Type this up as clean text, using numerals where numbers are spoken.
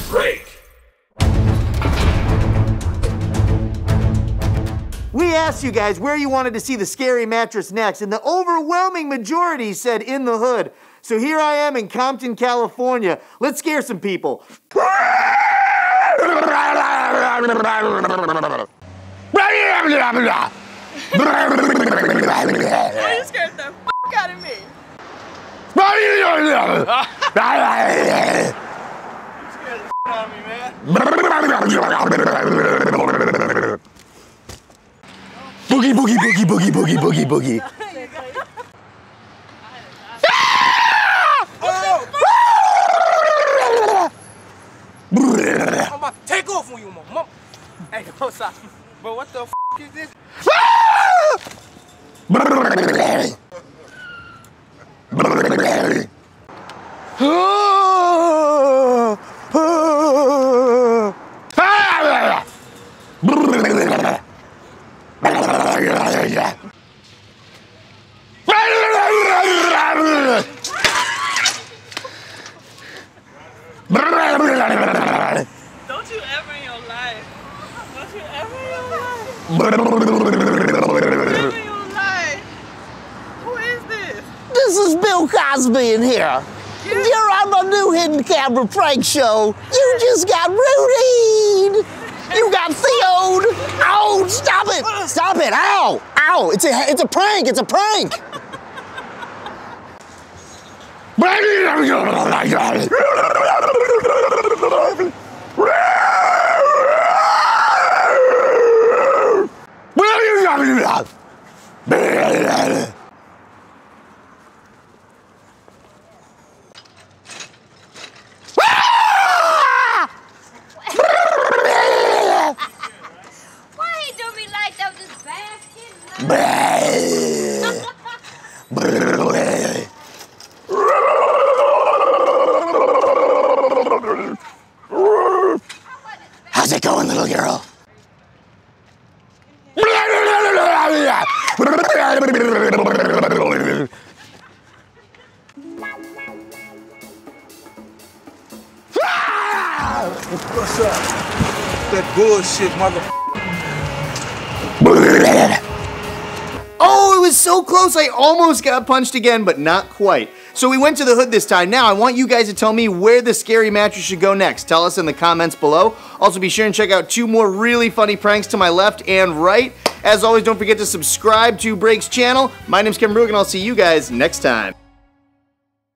break. We asked you guys where you wanted to see the scary mattress next, and the overwhelming majority said in the hood. So here I am in Compton, California. Let's scare some people. Why you scared the f out of me? You scared the f out of me, man. Boogie, boogie, boogie, boogie, boogie, boogie, boogie. I'm about to take off on you, mom. Hey, don't stop. But what the f is this? Don't you ever in your life. Don't you ever in your life. Never in your life. Who is this? This is Bill Cosby in here. You're on my new hidden camera prank show. You just got Rudied. You got Theo'd. Oh, stop it. Stop it. Ow. Ow. It's a prank. It's a prank. How's it going, little girl? What's up? That bullshit, motherfucker. Oh, it was so close. I almost got punched again, but not quite. So we went to the hood this time. Now I want you guys to tell me where the scary mattress should go next. Tell us in the comments below. Also be sure and check out 2 more really funny pranks to my left and right. As always, don't forget to subscribe to Brake's channel. My name's Kevin Brook, and I'll see you guys next time.